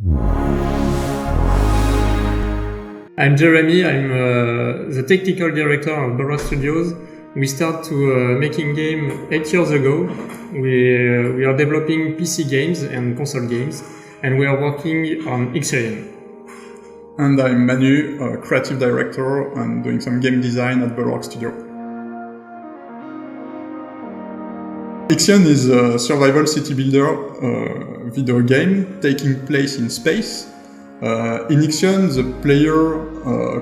I'm Jérémy, I'm the technical director of Bulwark Studios. We started making game 8 years ago. We are developing PC games and console games, and we are working on Ixion. And I'm Manu, creative director and doing some game design at Bulwark Studios. Ixion is a survival city builder video game taking place in space. In Ixion, the player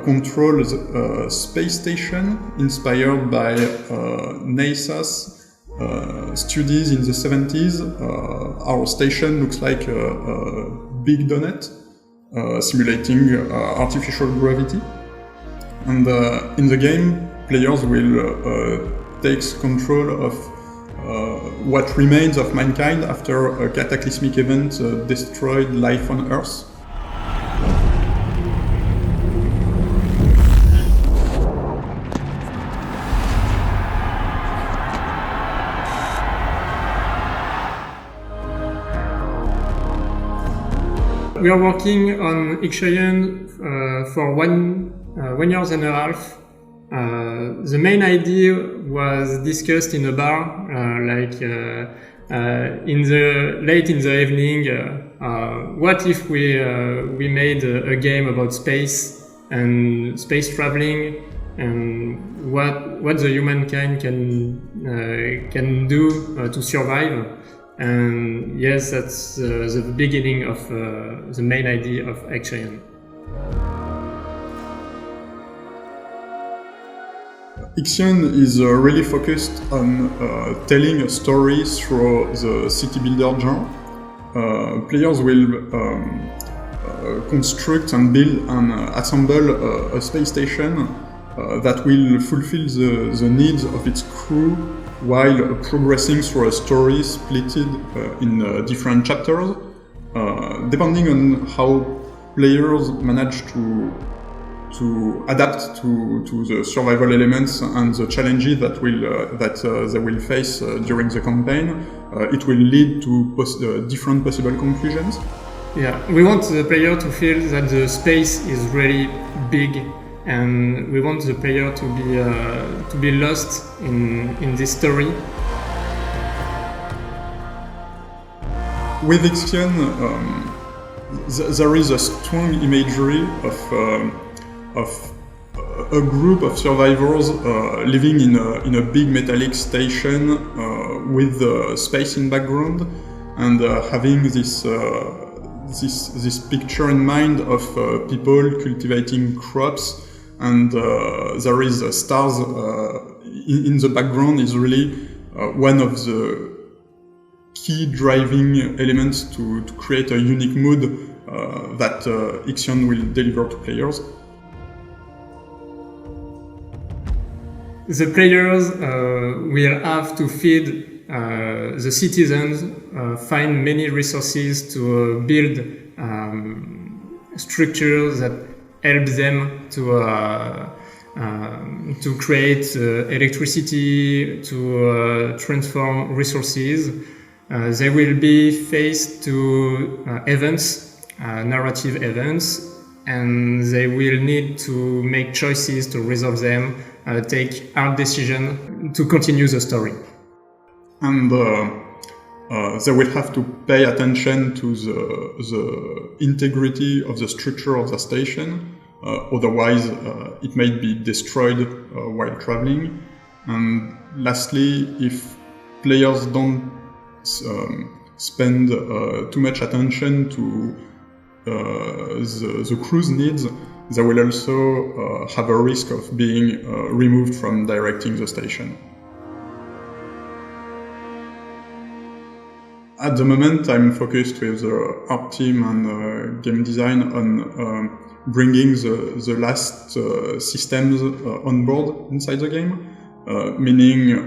controls a space station inspired by NASA's studies in the 70s. Our station looks like a big donut, simulating artificial gravity. And in the game, players will take control of what remains of mankind after a cataclysmic event destroyed life on Earth. We are working on Ixion for one year and a half. The main idea was discussed in a bar, late in the evening. What if we made a game about space and space traveling, and what the humankind can do to survive? And yes, that's the beginning of the main idea of Ixion. Ixion is really focused on telling a story through the city builder genre. Players will construct and build and assemble a space station that will fulfill the needs of its crew while progressing through a story split in different chapters. Depending on how players manage to adapt to the survival elements and the challenges that they will face during the campaign, it will lead to different possible conclusions. Yeah, we want the player to feel that the space is really big, and we want the player to be lost in this story. With Ixion, there is a strong imagery of a group of survivors living in a big metallic station with space in background, and having this picture in mind of people cultivating crops, and there is stars in the background is really one of the key driving elements to create a unique mood that Ixion will deliver to players. The players will have to feed the citizens, find many resources to build structures that help them to create electricity, to transform resources. They will be faced to events, narrative events, and they will need to make choices to resolve them, take hard decisions to continue the story. And they will have to pay attention to the integrity of the structure of the station, otherwise it might be destroyed while traveling. And lastly, if players don't spend too much attention to the crew's needs, they will also have a risk of being removed from directing the station. At the moment, I'm focused with the art team and game design on bringing the last systems on board inside the game, meaning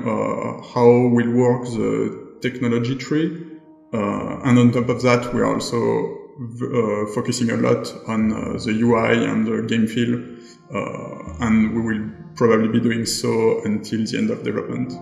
how will work the technology tree, and on top of that, we are also focusing a lot on the UI and the game feel, and we will probably be doing so until the end of development.